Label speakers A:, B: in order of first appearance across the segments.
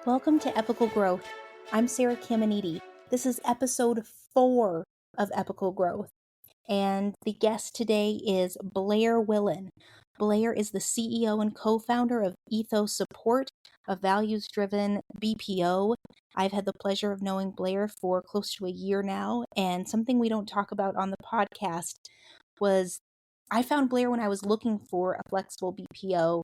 A: Welcome to Epochal Growth. I'm Sarah Caminiti. This is episode 4 of Epochal Growth, and the guest today is Blair Wilen. Blair is the CEO and co-founder of Ethos Support, a values-driven BPO. I've had the pleasure of knowing Blair for close to a year now, and something we don't talk about on the podcast was I found Blair when I was looking for a flexible BPO.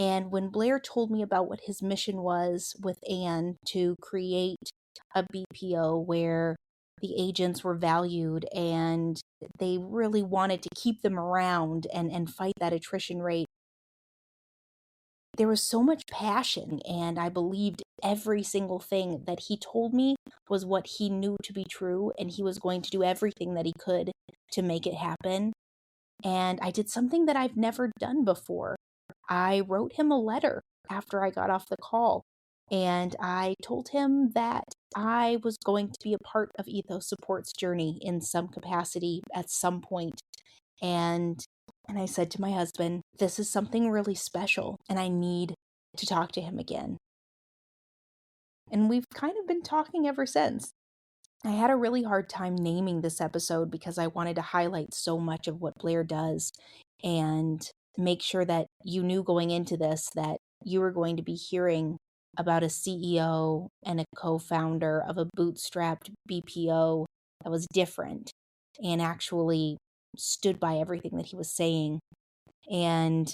A: And when Blair told me about what his mission was with Anne to create a BPO where the agents were valued and they really wanted to keep them around and fight that attrition rate, there was so much passion, and I believed every single thing that he told me was what he knew to be true, and he was going to do everything that he could to make it happen. And I did something that I've never done before. I wrote him a letter after I got off the call, and I told him that I was going to be a part of Ethos Support's journey in some capacity at some point. And I said to my husband, this is something really special, and I need to talk to him again. And we've kind of been talking ever since. I had a really hard time naming this episode because I wanted to highlight so much of what Blair does and make sure that you knew going into this that you were going to be hearing about a CEO and a co-founder of a bootstrapped BPO that was different and actually stood by everything that he was saying. And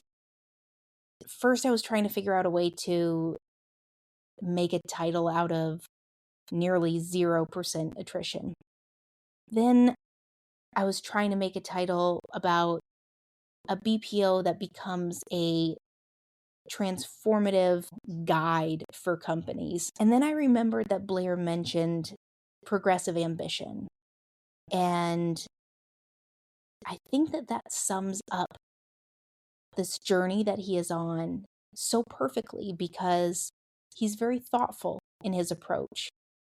A: first I was trying to figure out a way to make a title out of nearly 0% attrition. Then I was trying to make a title about a BPO that becomes a transformative guide for companies. And then I remembered that Blair mentioned progressive ambition. And I think that sums up this journey that he is on so perfectly because he's very thoughtful in his approach.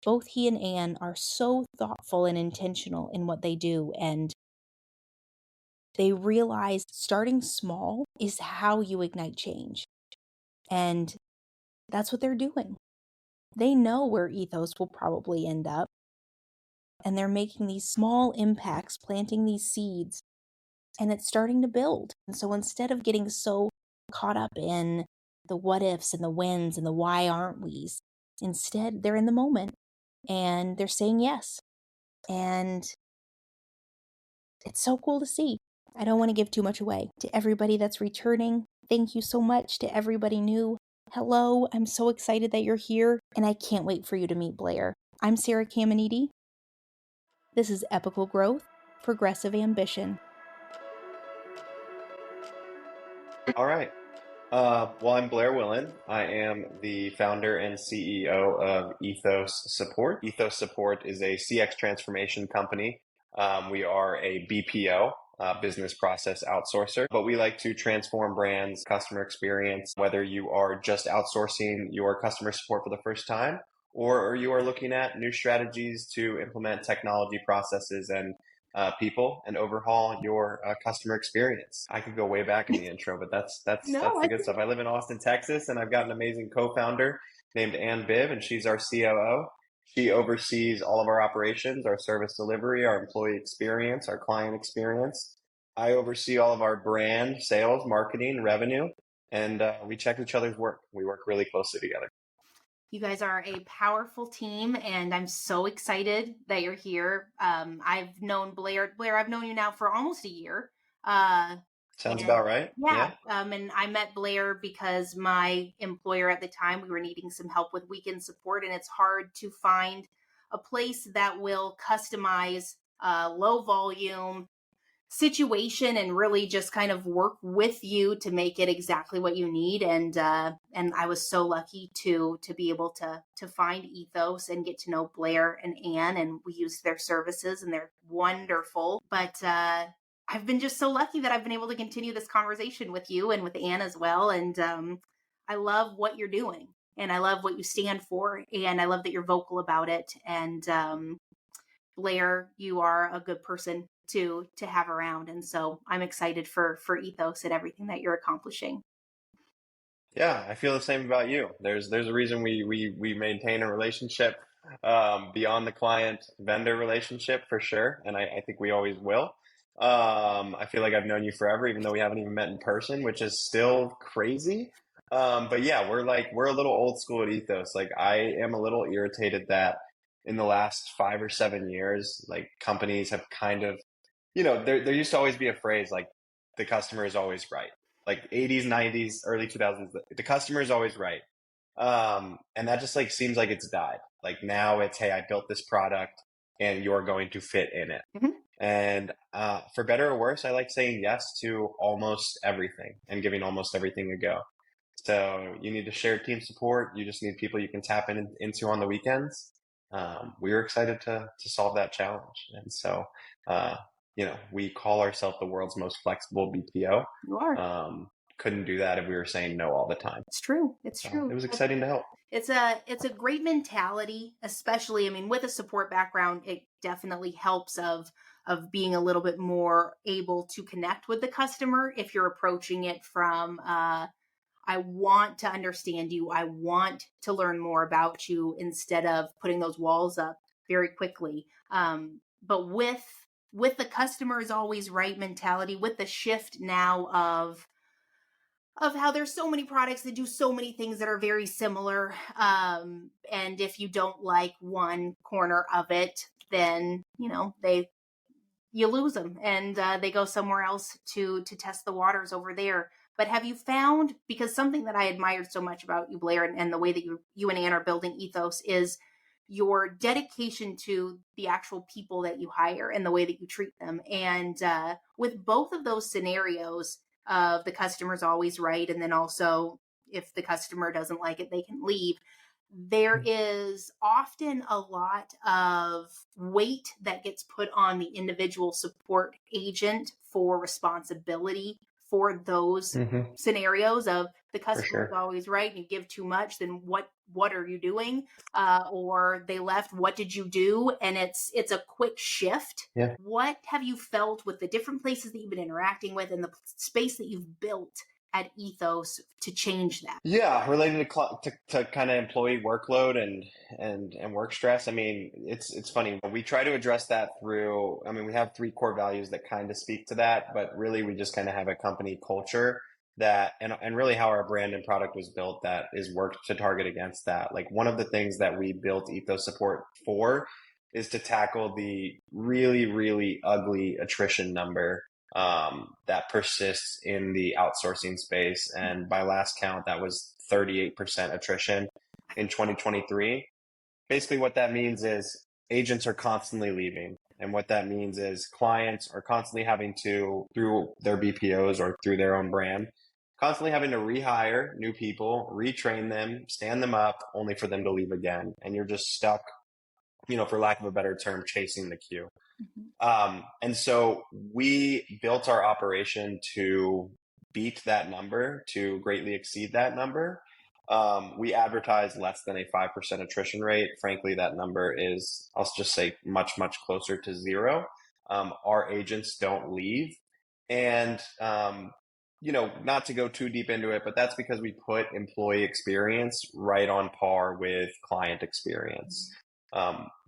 A: Both he and Anne are so thoughtful and intentional in what they do, and they realize starting small is how you ignite change. And that's what they're doing. They know where Ethos will probably end up, and they're making these small impacts, planting these seeds, and it's starting to build. And so instead of getting so caught up in the what ifs and the whens and the why aren't we's, instead they're in the moment and they're saying yes. And it's so cool to see. I don't want to give too much away. To everybody that's returning, thank you so much. To everybody new, hello. I'm so excited that you're here, and I can't wait for you to meet Blair. I'm Sarah Caminiti. This is Epochal Growth, Progressive Ambition.
B: All right. Well, I'm Blair Wilen. I am the founder and CEO of Ethos Support. Ethos Support is a CX transformation company. We are a BPO, business process outsourcer, but we like to transform brands, customer experience, whether you are just outsourcing your customer support for the first time, or you are looking at new strategies to implement technology processes and people and overhaul your customer experience. I could go way back in the intro, but that's the good stuff. I live in Austin, Texas, and I've got an amazing co-founder named Ann Bibb, and she's our COO. She oversees all of our operations, our service delivery, our employee experience, our client experience. I oversee all of our brand, sales, marketing, revenue, and we check each other's work. We work really closely together.
A: You guys are a powerful team, and I'm so excited that you're here. I've known Blair. Blair, I've known you now for almost a year.
B: Sounds about right.
A: Yeah. And I met Blair because my employer at the time, we were needing some help with weekend support, and it's hard to find a place that will customize low volume situation and really just kind of work with you to make it exactly what you need. And I was so lucky to be able to find Ethos and get to know Blair and Anne, and we used their services and they're wonderful. But I've been just so lucky that I've been able to continue this conversation with you and with Anne as well. And I love what you're doing, and I love what you stand for, and I love that you're vocal about it. And Blair, you are a good person to have around, and so I'm excited for Ethos and everything that you're accomplishing.
B: Yeah, I feel the same about you. There's a reason we maintain a relationship beyond the client vendor relationship for sure, and I think we always will. I feel like I've known you forever, even though we haven't even met in person, which is still crazy. But yeah, we're a little old school at Ethos. Like I am a little irritated that in the last 5 or 7 years, like companies have kind of, there used to always be a phrase like the customer is always right, like 80s, 90s, early 2000s. The customer is always right. And that just like seems like it's died. Like now it's, hey, I built this product and you're going to fit in it.
A: Mhm.
B: And for better or worse, I like saying yes to almost everything and giving almost everything a go. So you need to share team support. You just need people you can tap into on the weekends. We were excited to solve that challenge. And so, uh, we call ourselves the world's most flexible BPO.
A: You are.
B: Couldn't do that if we were saying no all the time.
A: It's true. It's
B: So it
A: true.
B: was exciting to help.
A: It's a great mentality, especially, I mean, with a support background, it definitely helps of being a little bit more able to connect with the customer if you're approaching it from I want to understand you, I want to learn more about you, instead of putting those walls up very quickly. But with the customer is always right mentality, with the shift now of how there's so many products that do so many things that are very similar. And if you don't like one corner of it, then you lose them, and they go somewhere else to test the waters over there. But have you found, because something that I admired so much about you, Blair, and the way that you and Ann are building Ethos, is your dedication to the actual people that you hire and the way that you treat them. And with both of those scenarios, of the customer's always right, and then also if the customer doesn't like it, they can leave. There is often a lot of weight that gets put on the individual support agent for responsibility for those
B: Hmm.
A: scenarios of the
B: For
A: customer is
B: sure.
A: always right and you give too much, then what are you doing? Or they left, what did you do? And it's a quick shift.
B: Yeah.
A: What have you felt with the different places that you've been interacting with and the space that you've built at Ethos to change that?
B: Yeah, related to kind of employee workload and work stress. I mean, it's funny. We try to address that through. I mean, we have three core values that kind of speak to that, but really we just kind of have a company culture that and really how our brand and product was built that is worked to target against that. Like one of the things that we built Ethos Support for is to tackle the really, really ugly attrition number that persists in the outsourcing space. And by last count, that was 38% attrition in 2023. Basically, what that means is agents are constantly leaving. And what that means is clients are constantly having to, through their BPOs or through their own brand, constantly having to rehire new people, retrain them, stand them up, only for them to leave again. And you're just stuck, for lack of a better term, chasing the queue.
A: Mhm.
B: And so we built our operation to beat that number, to greatly exceed that number. We advertise less than a 5% attrition rate. Frankly, that number is, I'll just say, much, much closer to zero. Our agents don't leave. And, not to go too deep into it, but that's because we put employee experience right on par with client experience.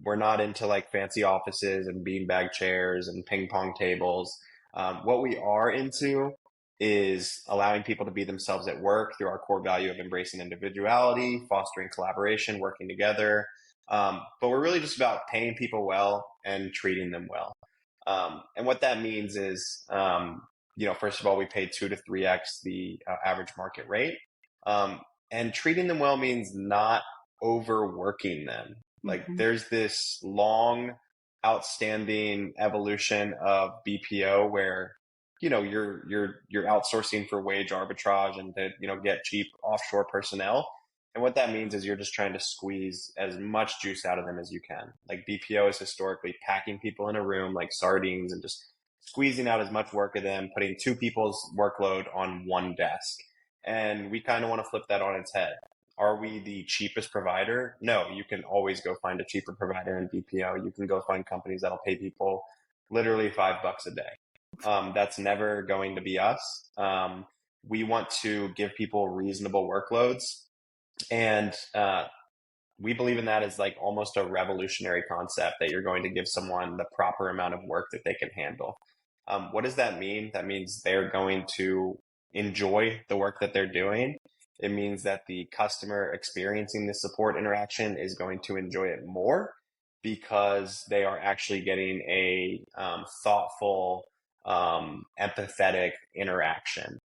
B: We're not into like fancy offices and beanbag chairs and ping pong tables. What we are into is allowing people to be themselves at work through our core value of embracing individuality, fostering collaboration, working together. But we're really just about paying people well and treating them well. And what that means is, first of all, we pay 2 to 3x the average market rate. And treating them well means not overworking them. Like
A: Mhm.
B: there's this long, outstanding evolution of BPO where you're outsourcing for wage arbitrage and to get cheap offshore personnel. And what that means is you're just trying to squeeze as much juice out of them as you can. Like BPO is historically packing people in a room like sardines and just squeezing out as much work of them, putting two people's workload on one desk. And we kind of want to flip that on its head. Are we the cheapest provider? No, you can always go find a cheaper provider in BPO. You can go find companies that'll pay people literally $5 a day. That's never going to be us. we want to give people reasonable workloads. And we believe in that as like almost a revolutionary concept, that you're going to give someone the proper amount of work that they can handle. What does that mean? That means they're going to enjoy the work that they're doing. It means that the customer experiencing the support interaction is going to enjoy it more because they are actually getting a thoughtful, empathetic interaction.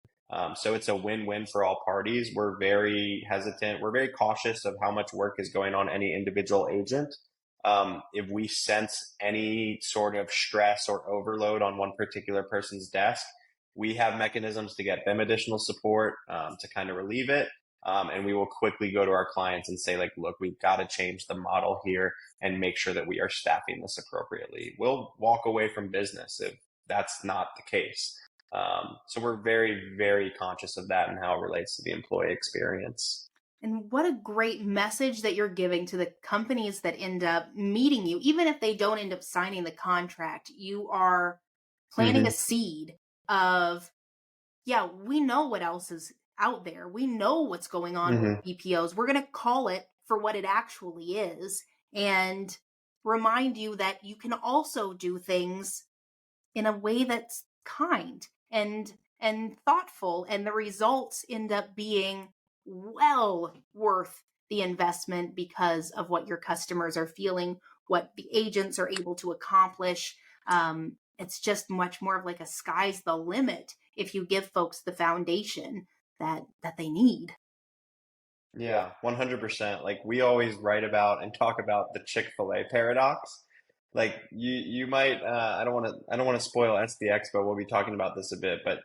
B: So it's a win-win for all parties. We're very hesitant. We're very cautious of how much work is going on any individual agent. If we sense any sort of stress or overload on one particular person's desk, we have mechanisms to get them additional support to kind of relieve it. And we will quickly go to our clients and say, like, look, we've got to change the model here and make sure that we are staffing this appropriately. We'll walk away from business if that's not the case. So we're very, very conscious of that and how it relates to the employee experience.
A: And what a great message that you're giving to the companies that end up meeting you. Even if they don't end up signing the contract, you are planting a seed of, yeah, we know what else is out there. We know what's going on with BPOs. We're going to call it for what it actually is and remind you that you can also do things in a way that's kind and thoughtful, and the results end up being well worth the investment because of what your customers are feeling, what the agents are able to accomplish. It's just much more of like a sky's the limit if you give folks the foundation that they need.
B: Yeah, 100%. Like we always write about and talk about the Chick-fil-A paradox. Like you might I don't want to spoil SDX, but we'll be talking about this a bit, but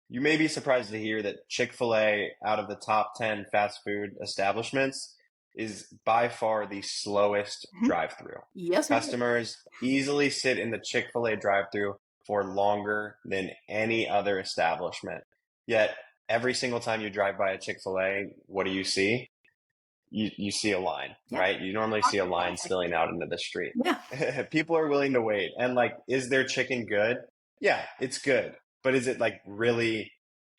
B: you may be surprised to hear that Chick-fil-A, out of the top 10 fast food establishments, is by far the slowest drive-through.
A: Yes,
B: Customers easily sit in the Chick-fil-A drive-through for longer than any other establishment. Yet every single time you drive by a Chick-fil-A, what do you see? You see a line, right? You normally see a line spilling out into the street.
A: Yeah.
B: People are willing to wait. And like, is their chicken good? Yeah, it's good. But is it like really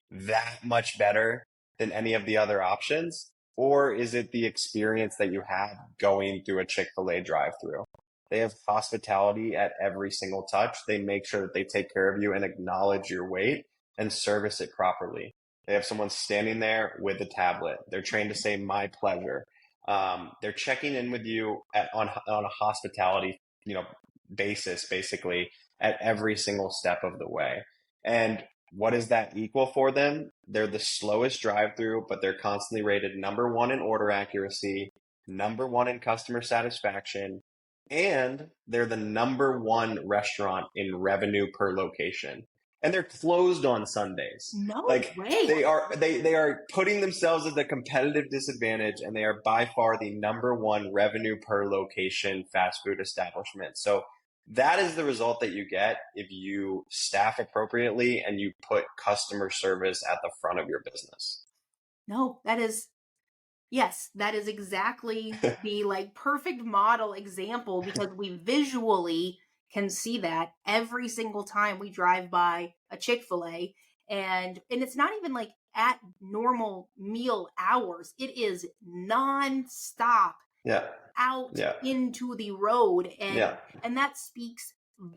B: that much better than any of the other options? Or is it the experience that you have going through a Chick-fil-A drive-through? They have hospitality at every single touch. They make sure that they take care of you and acknowledge your wait and service it properly. They have someone standing there with a tablet. They're trained to say, my pleasure. They're checking in with you on a hospitality, basis, basically, at every single step of the way. And what does that equal for them? They're the slowest drive-through, but they're constantly rated number one in order accuracy, number one in customer satisfaction, and they're the number one restaurant in revenue per location. And they're closed on Sundays.
A: No
B: Like
A: way.
B: they are putting themselves at a competitive disadvantage, and they are by far the number one revenue per location fast food establishment. So that is the result that you get if you staff appropriately and you put customer service at the front of your business.
A: No, yes, that is exactly the like perfect model example, because we visually can see that every single time we drive by a Chick-fil-A, and it's not even like at normal meal hours. It is nonstop out into the road, and that speaks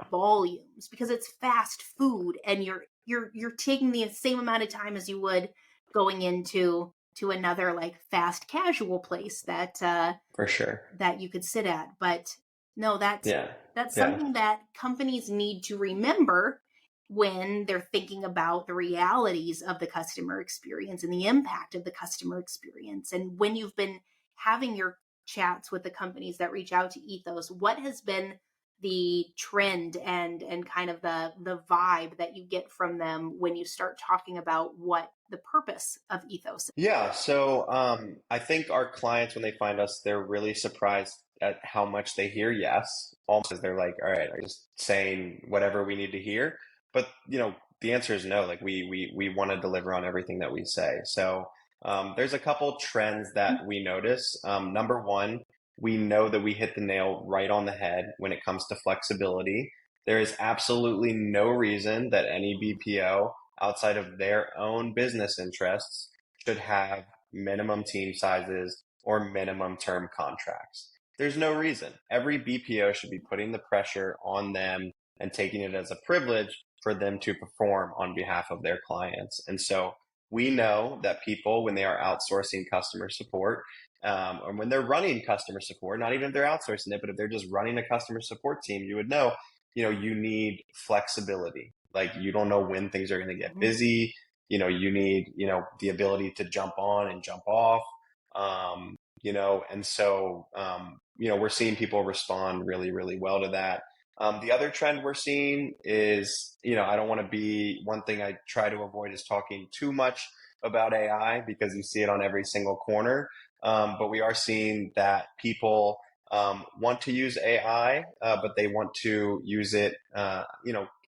A: volumes because it's fast food, and you're taking the same amount of time as you would going into another like fast casual place that
B: for sure
A: that you could sit at. But no, that's something that companies need to remember when they're thinking about the realities of the customer experience and the impact of the customer experience. And when you've been having your chats with the companies that reach out to Ethos, what has been the trend and kind of the vibe that you get from them when you start talking about what the purpose of Ethos is?
B: Yeah, so I think our clients, when they find us, they're really surprised at how much they hear yes, almost as they're like, all right, I'm just saying whatever we need to hear. But the answer is no. Like we want to deliver on everything that we say. So there's a couple trends that we notice. Number one, we know that we hit the nail right on the head when it comes to flexibility. There is absolutely no reason that any BPO outside of their own business interests should have minimum team sizes or minimum term contracts. There's no reason. Every BPO should be putting the pressure on them and taking it as a privilege for them to perform on behalf of their clients. And so we know that people, when they are outsourcing customer support, or when they're running customer support, not even if they're outsourcing it, but if they're just running a customer support team, you would know, you need flexibility. Like you don't know when things are going to get busy. You need, the ability to jump on and jump off. And so, we're seeing people respond really, really well to that. The other trend we're seeing is, I don't want to be, one thing I try to avoid is talking too much about AI because you see it on every single corner. But we are seeing that people want to use AI, but they want to use it,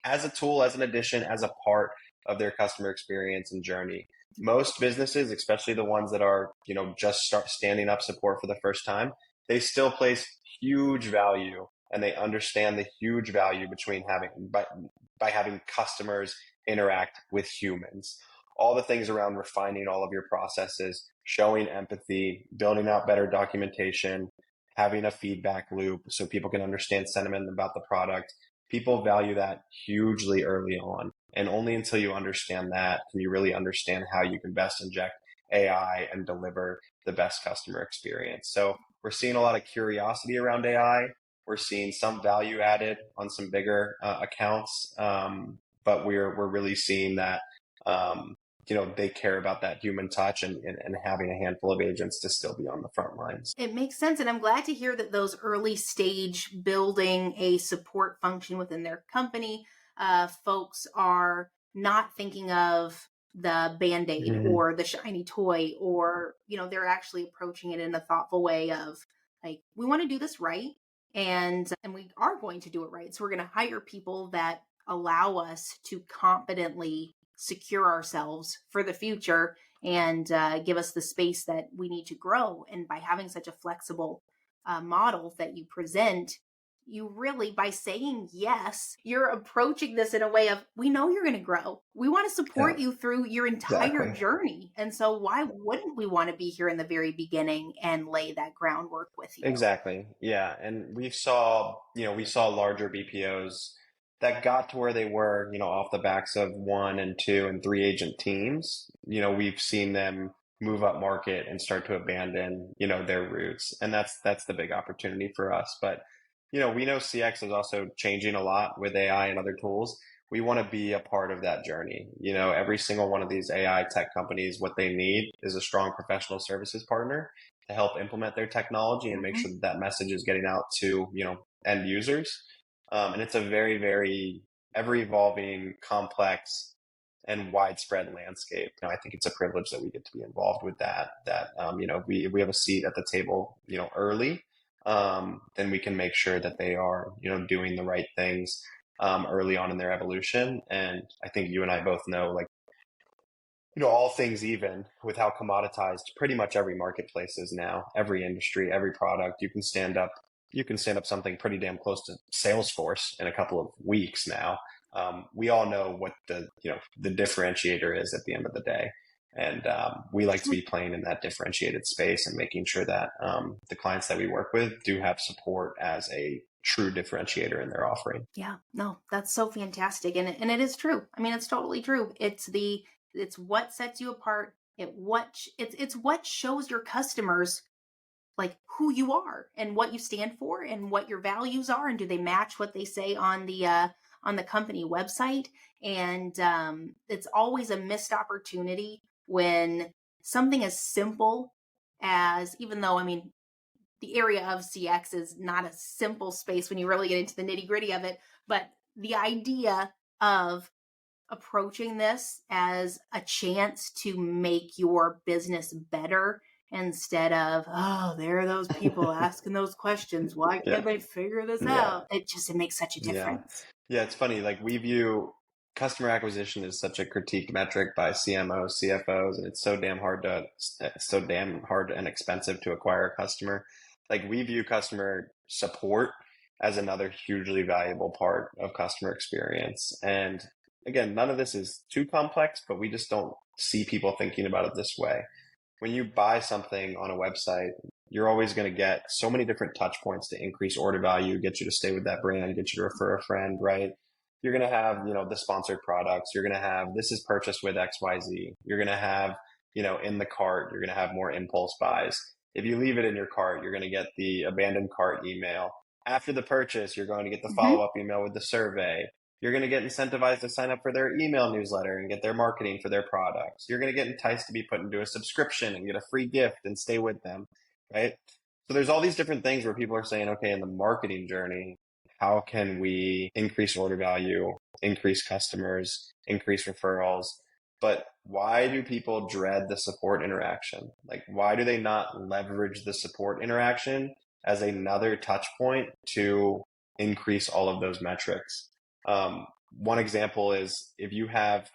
B: as a tool, as an addition, as a part of their customer experience and journey. Most businesses, especially the ones that are, just start standing up support for the first time, they still place huge value and they understand the huge value between by having customers interact with humans. All the things around refining all of your processes, showing empathy, building out better documentation, having a feedback loop so people can understand sentiment about the product. People value that hugely early on. And only until you understand that can you really understand how you can best inject AI and deliver the best customer experience. So we're seeing a lot of curiosity around AI. We're seeing some value added on some bigger accounts, but we're really seeing that they care about that human touch and having a handful of agents to still be on the front lines.
A: It makes sense. And I'm glad to hear that those early stage building a support function within their company, folks are not thinking of the Band-Aid or the shiny toy, or, they're actually approaching it in a thoughtful way of like, we want to do this right. And we are going to do it right. So we're going to hire people that allow us to confidently secure ourselves for the future and give us the space that we need to grow. And by having such a flexible model that you present, you really, by saying yes, you're approaching this in a way of, we know you're going to grow. We want to support you through your entire journey. And so why wouldn't we want to be here in the very beginning and lay that groundwork with you?
B: Exactly. Yeah. And we saw larger BPOs that got to where they were, off the backs of 1 and 2 and 3 agent teams. We've seen them move up market and start to abandon, their roots. And that's the big opportunity for us. But, we know CX is also changing a lot with AI and other tools. We want to be a part of that journey. Every single one of these AI tech companies, what they need is a strong professional services partner to help implement their technology and make sure that message is getting out to, end users. And it's a very, very ever evolving, complex, and widespread landscape. I think it's a privilege that we get to be involved with that, we have a seat at the table, early, then we can make sure that they are, doing the right things, early on in their evolution. And I think you and I both know, like, all things even with how commoditized pretty much every marketplace is now, every industry, every product, you can stand up something pretty damn close to Salesforce in a couple of weeks now. We all know what the differentiator is at the end of the day. And we like to be playing in that differentiated space and making sure that the clients that we work with do have support as a true differentiator in their offering.
A: Yeah, no, that's so fantastic. And it is true. I mean, it's totally true. It's what sets you apart. It's what shows your customers like who you are and what you stand for and what your values are, and do they match what they say on the company website. And it's always a missed opportunity when something as simple as, even though, I mean, the area of CX is not a simple space when you really get into the nitty gritty of it, but the idea of approaching this as a chance to make your business better instead of, oh, there are those people asking those questions. Why can't they figure this out? It makes such a difference.
B: Yeah, it's funny. Like, we view customer acquisition as such a critique metric by CMOs, CFOs, and it's so damn hard and expensive to acquire a customer. Like, we view customer support as another hugely valuable part of customer experience. And again, none of this is too complex, but we just don't see people thinking about it this way. When you buy something on a website, you're always going to get so many different touch points to increase order value, get you to stay with that brand, get you to refer a friend, right? You're going to have, the sponsored products. You're going to have, this is purchased with XYZ. You're going to have, in the cart, you're going to have more impulse buys. If you leave it in your cart, you're going to get the abandoned cart email. After the purchase, you're going to get the follow-up email with the survey. You're going to get incentivized to sign up for their email newsletter and get their marketing for their products. You're going to get enticed to be put into a subscription and get a free gift and stay with them, right? So there's all these different things where people are saying, okay, in the marketing journey, how can we increase order value, increase customers, increase referrals? But why do people dread the support interaction? Like, why do they not leverage the support interaction as another touch point to increase all of those metrics? One example is if you have,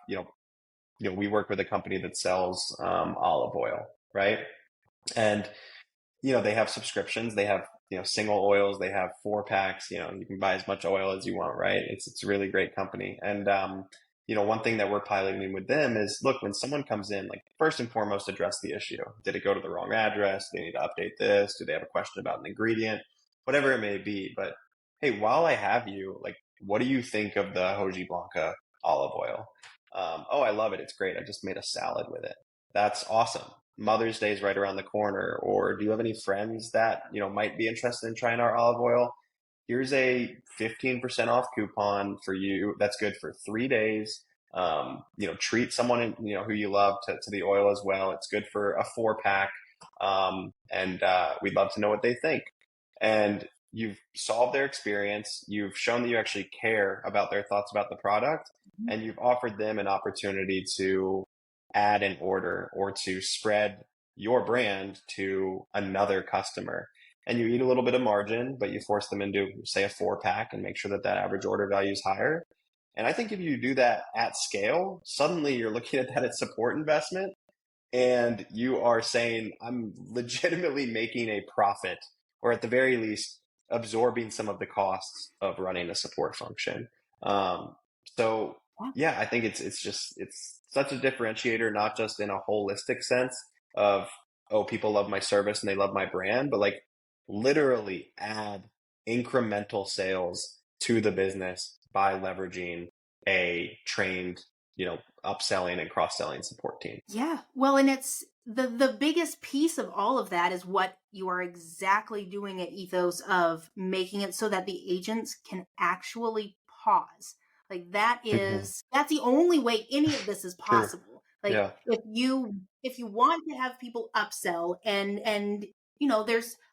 B: we work with a company that sells olive oil, right? And they have subscriptions. They have single oils. They have 4-packs. You can buy as much oil as you want, right? It's a really great company. And one thing that we're piloting with them is, look, when someone comes in, like, first and foremost, address the issue. Did it go to the wrong address? Do they need to update this? Do they have a question about an ingredient? Whatever it may be. But hey, while I have you, like, what do you think of the Hoji Blanca olive oil? Oh, I love it. It's great. I just made a salad with it. That's awesome. Mother's Day is right around the corner. Or do you have any friends that, might be interested in trying our olive oil? Here's a 15% off coupon for you. That's good for 3 days. Treat someone, who you love to the oil as well. It's good for a 4-pack. And we'd love to know what they think. And you've solved their experience. You've shown that you actually care about their thoughts about the product, and you've offered them an opportunity to add an order or to spread your brand to another customer. And you eat a little bit of margin, but you force them into, say, a 4-pack and make sure that that average order value is higher. And I think if you do that at scale, suddenly you're looking at that as support investment, and you are saying, I'm legitimately making a profit, or at the very least, absorbing some of the costs of running a support function. So yeah, I think it's such a differentiator, not just in a holistic sense of, oh, people love my service and they love my brand, but like literally add incremental sales to the business by leveraging a trained, upselling and cross-selling support team.
A: Yeah. Well, and it's the biggest piece of all of that is what you are exactly doing at Ethos, of making it so that the agents can actually pause. Like that's the only way any of this is
B: Sure.
A: possible. Like
B: Yeah.
A: if you want to have people upsell and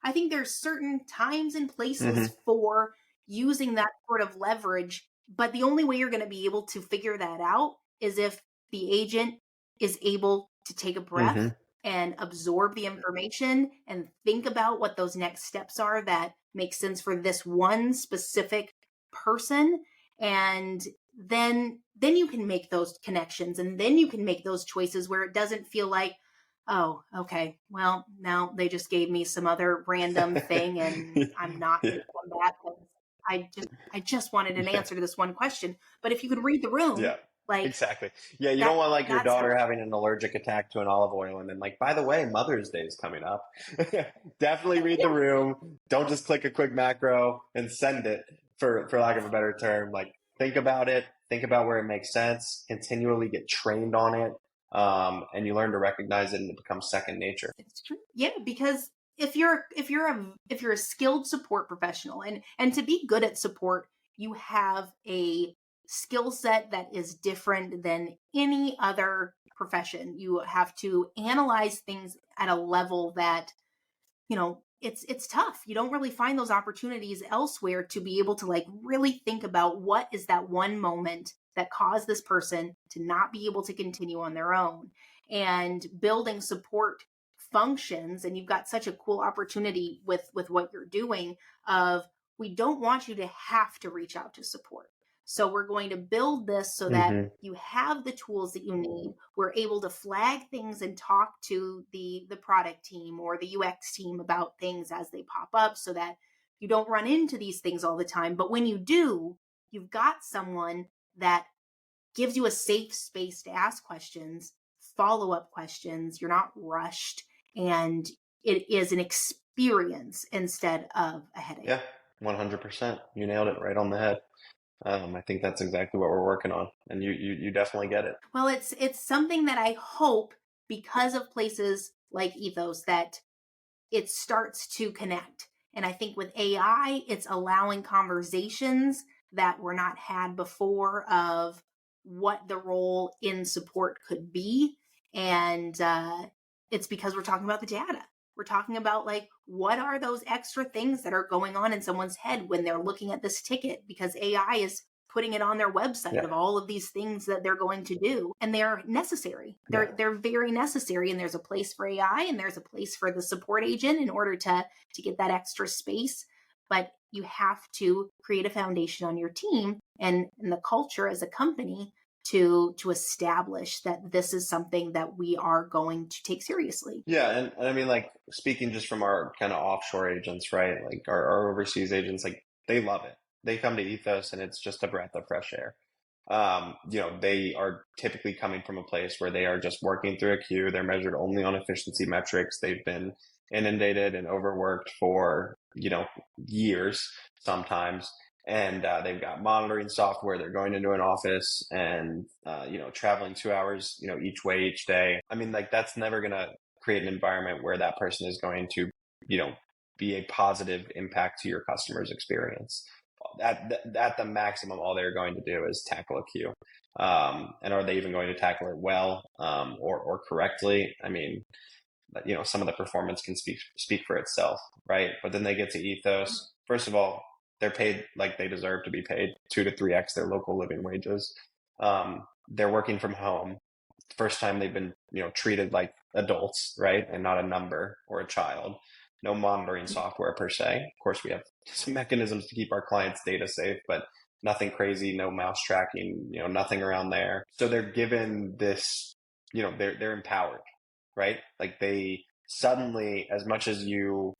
A: I think there's certain times and places for using that sort of leverage, but the only way you're going to be able to figure that out is if the agent is able to take a breath and absorb the information and think about what those next steps are that make sense for this one specific person. And then you can make those connections, and then you can make those choices where it doesn't feel like, oh, okay, well, now they just gave me some other random thing and I'm not going to come back. I just wanted an answer to this one question. But if you could read the room,
B: Yeah,
A: like
B: exactly. Yeah, you don't want like your
A: that's
B: daughter having an allergic attack to an olive oil and then like, by the way, Mother's Day is coming up. Definitely read the room. Don't just click a quick macro and send it, for lack of a better term. Like, think about it, think about where it makes sense, continually get trained on it. And you learn to recognize it and it becomes second nature.
A: It's true. Yeah, because if you're a skilled support professional, and to be good at support, you have a skill set that is different than any other profession. You have to analyze things at a level that, it's tough. You don't really find those opportunities elsewhere to be able to like really think about what is that one moment that caused this person to not be able to continue on their own, and building support functions. And you've got such a cool opportunity with what you're doing of, we don't want you to have to reach out to support. So we're going to build this so that you have the tools that you need. We're able to flag things and talk to the product team or the UX team about things as they pop up, so that you don't run into these things all the time. But when you do, you've got someone that gives you a safe space to ask questions, follow-up questions. You're not rushed, and it is an experience instead of a headache.
B: Yeah, 100%. You nailed it right on the head. I think that's exactly what we're working on, and you definitely get it.
A: Well, it's something that I hope, because of places like Ethos, that it starts to connect. And I think with AI, it's allowing conversations that were not had before of what the role in support could be. And it's because we're talking about the data. We're talking about, like, what are those extra things that are going on in someone's head when they're looking at this ticket, because AI is putting it on their website
B: Yeah.
A: of all of these things that they're going to do, and they're necessary. They're very necessary, and there's a place for AI and there's a place for the support agent in order to get that extra space. But you have to create a foundation on your team and the culture as a company to establish that this is something that we are going to take seriously.
B: Yeah, and I mean, like, speaking just from our kind of offshore agents, right? Like our overseas agents, like, they love it. They come to Ethos and it's just a breath of fresh air. They are typically coming from a place where they are just working through a queue. They're measured only on efficiency metrics. They've been inundated and overworked for, years sometimes. And they've got monitoring software. They're going into an office and, traveling 2 hours, each way, each day. I mean, like, that's never going to create an environment where that person is going to, be a positive impact to your customer's experience. At the maximum, all they're going to do is tackle a queue. And are they even going to tackle it well, or correctly? I mean, some of the performance can speak for itself, right? But then they get to Ethos. First of all, they're paid like they deserve to be paid, 2 to 3x their local living wages. They're working from home. First time they've been, treated like adults, right? And not a number or a child. No monitoring software per se. Of course, we have some mechanisms to keep our clients' data safe, but nothing crazy, no mouse tracking, nothing around there. So they're given this, they're empowered, right? Like, they suddenly, as much as you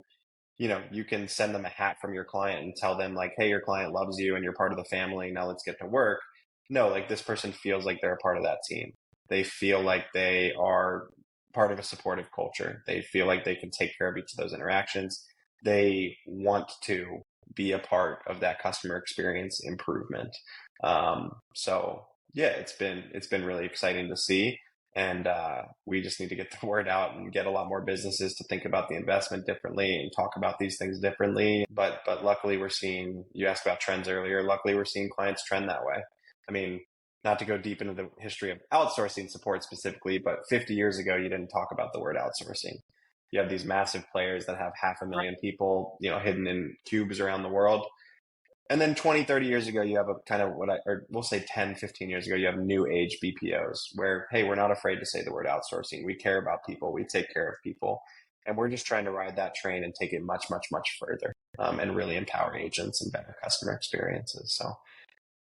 B: can send them a hat from your client and tell them, like, hey, your client loves you and you're part of the family. Now let's get to work. No, like, this person feels like they're a part of that team. They feel like they are part of a supportive culture. They feel like they can take care of each of those interactions. They want to be a part of that customer experience improvement. So yeah, it's been really exciting to see. And we just need to get the word out and get a lot more businesses to think about the investment differently and talk about these things differently. But luckily we're seeing, you asked about trends earlier, luckily we're seeing clients trend that way. I mean, not to go deep into the history of outsourcing support specifically, but 50 years ago, you didn't talk about the word outsourcing. You have these massive players that have 500,000 people, hidden in cubes around the world. And then 20, 30 years ago, you have a kind of or we'll say 10, 15 years ago, you have new age BPOs where, hey, we're not afraid to say the word outsourcing. We care about people. We take care of people. And we're just trying to ride that train and take it much, much, much further, and really empower agents and better customer experiences. So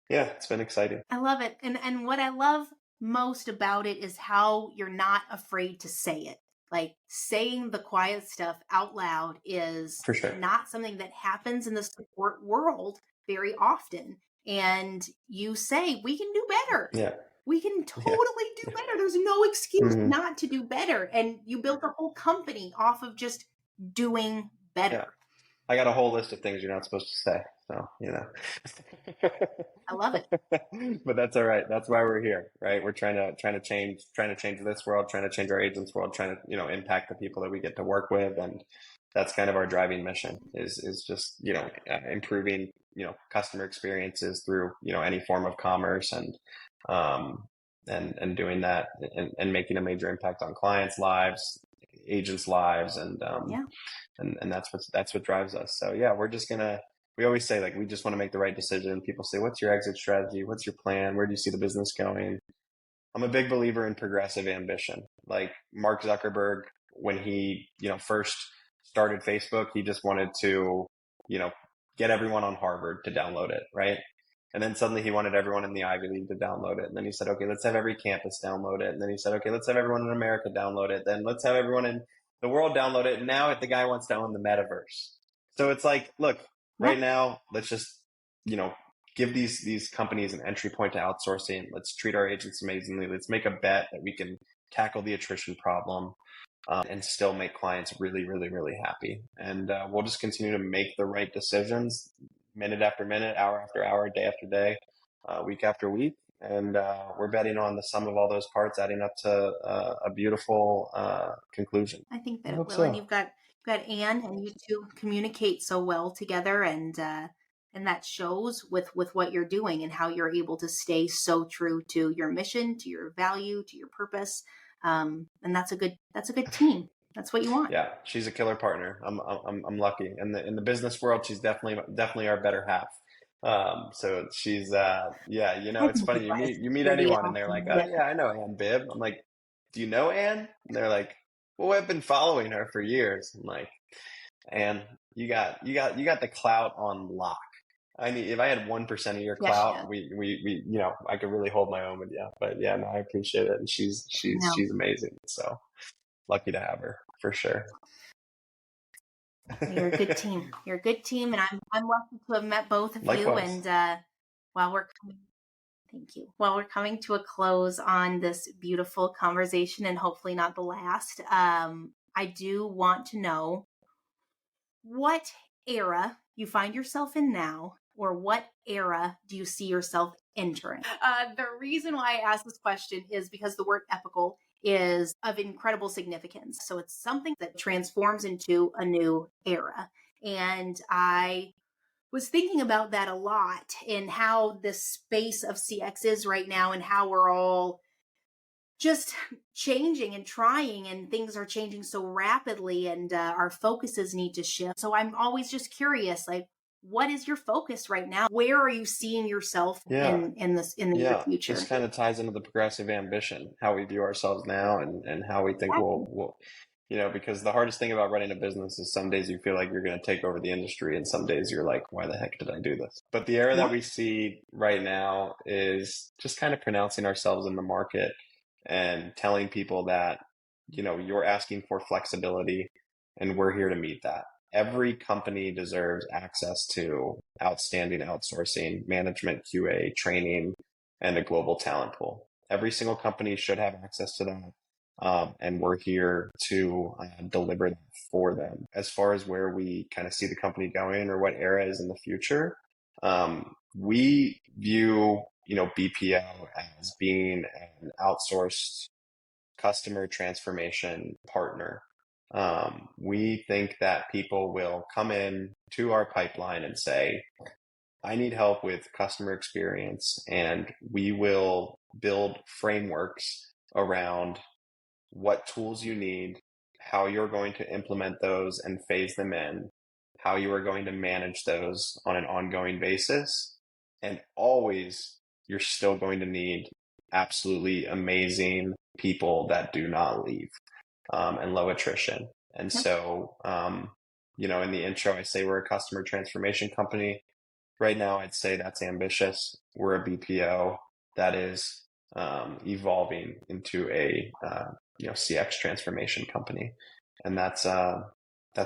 B: yeah, it's been exciting.
A: I love it. And what I love most about it is how you're not afraid to say it. Like, saying the quiet stuff out loud is
B: For sure.
A: not something that happens in the support world very often. And you say, we can do better.
B: Yeah.
A: We can totally do better. There's no excuse
B: Mhm.
A: not to do better. And you built a whole company off of just doing better.
B: Yeah. I got a whole list of things you're not supposed to say. So,
A: I love it.
B: But that's all right. That's why we're here, right? We're trying to change this world, trying to change our agents' world, trying to, impact the people that we get to work with. And that's kind of our driving mission is just, improving, customer experiences through, any form of commerce and doing that and making a major impact on clients' lives, agents' lives, and that's what drives us. So yeah, we always say, like, we just want to make the right decision. People say, what's your exit strategy? What's your plan? Where do you see the business going? I'm a big believer in progressive ambition. Like Mark Zuckerberg, when he, first started Facebook, he just wanted to, get everyone on Harvard to download it, right? And then suddenly he wanted everyone in the Ivy League to download it. And then he said, okay, let's have every campus download it. And then he said, okay, let's have everyone in America download it. Then let's have everyone in the world download it. And now the guy wants to own the metaverse. So it's like, look, right now, let's just, give these companies an entry point to outsourcing. Let's treat our agents amazingly. Let's make a bet that we can tackle the attrition problem and still make clients really, really, really happy. And we'll just continue to make the right decisions minute after minute, hour after hour, day after day, week after week. And we're betting on the sum of all those parts adding up to a beautiful conclusion.
A: I think that
B: I
A: it
B: hope
A: will.
B: so.
A: And you've got Anne, and you two communicate so well together, and that shows with what you're doing and how you're able to stay so true to your mission, to your value, to your purpose. And that's a good team. That's what you want.
B: Yeah, she's a killer partner. I'm lucky. In the business world, she's definitely our better half. So she's yeah, it's funny. You meet anyone and they're like, oh yeah, I know Ann Bibb. I'm like, do you know Ann? And they're like, well, I've been following her for years. I'm like, Ann, you got the clout on lock. I mean, if I had 1% of your clout, we I could really hold my own with you. But yeah, no, I appreciate it, and she's amazing. So lucky to have her for sure.
A: You're a good team. You're a good team, and I'm lucky to have met both of
B: Likewise.
A: you. And while we're coming to a close on this beautiful conversation, and hopefully not the last, I do want to know what era you find yourself in now, or what era do you see yourself entering? The reason why I ask this question is because the word epochal is of incredible significance. So it's something that transforms into a new era. And I was thinking about that a lot, in how this space of CX is right now, and how we're all just changing and trying, and things are changing so rapidly, and our focuses need to shift. So I'm always just curious, like, what is your focus right now? Where are you seeing yourself in the near future?
B: This kind of ties into the progressive ambition, how we view ourselves now, and how we think we'll because the hardest thing about running a business is some days you feel like you're going to take over the industry, and some days you're like, why the heck did I do this? But the era that we see right now is just kind of pronouncing ourselves in the market and telling people that, you're asking for flexibility, and we're here to meet that. Every company deserves access to outstanding outsourcing, management, QA, training, and a global talent pool. Every single company should have access to that. And we're here to deliver that for them. As far as where we kind of see the company going, or what era is in the future, we view, BPO as being an outsourced customer transformation partner. We think that people will come in to our pipeline and say, I need help with customer experience, and we will build frameworks around what tools you need, how you're going to implement those and phase them in, how you are going to manage those on an ongoing basis. And always, you're still going to need absolutely amazing people that do not leave, and low attrition. And so, in the intro, I say we're a customer transformation company. Right now, I'd say that's ambitious. We're a BPO that is evolving into a CX transformation company, and that's our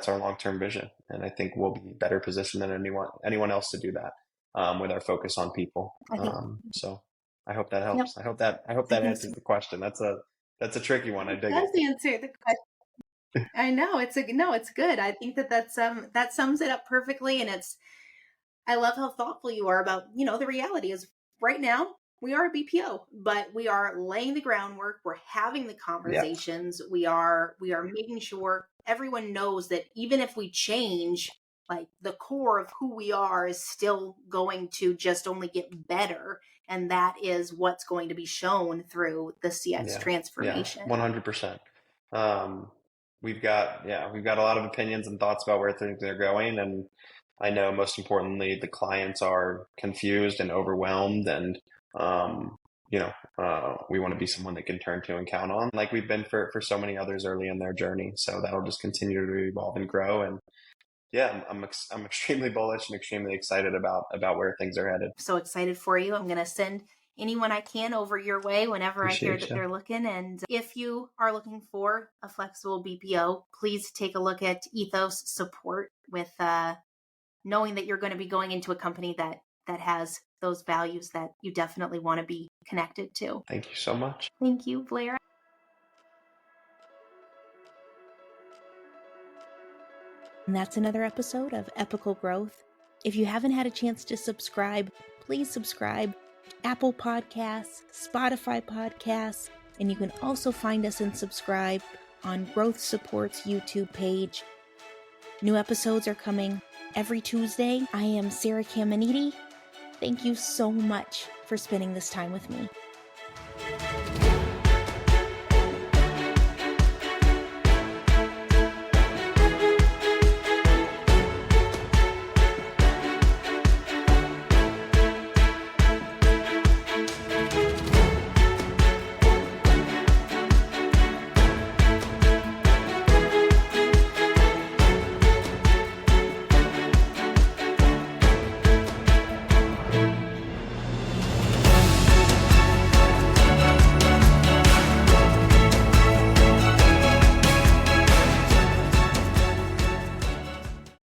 B: long-term vision. And I think we'll be better positioned than anyone else to do that, with our focus on people. So I hope that helps. I hope that answers the question. That's a tricky one. I dig it.
A: Does answer the question. I know it's good. I think that sums it up perfectly, and I love how thoughtful you are about, the reality is right now we are a BPO, but we are laying the groundwork. We're having the conversations. We are making sure everyone knows that even if we change, like, the core of who we are is still going to just only get better. And that is what's going to be shown through the CX transformation.
B: 100%. We've got a lot of opinions and thoughts about where things are going. And I know most importantly, the clients are confused and overwhelmed, and we want to be someone they can turn to and count on, like we've been for so many others early in their journey. So that'll just continue to evolve and grow. And I'm extremely bullish and extremely excited about where things are headed.
A: So excited for you. I'm going to send anyone I can over your way whenever I hear that they're looking. And if you are looking for a flexible BPO, please take a look at Ethos Support, with knowing that you're going to be going into a company that has those values that you definitely want to be connected to.
B: Thank you so much.
A: Thank you, Blair. And that's another episode of Epochal Growth. If you haven't had a chance to subscribe, please subscribe to Apple Podcasts, Spotify Podcasts, and you can also find us and subscribe on Growth Support's YouTube page. New episodes are coming every Tuesday. I am Sarah Caminiti. Thank you so much for spending this time with me.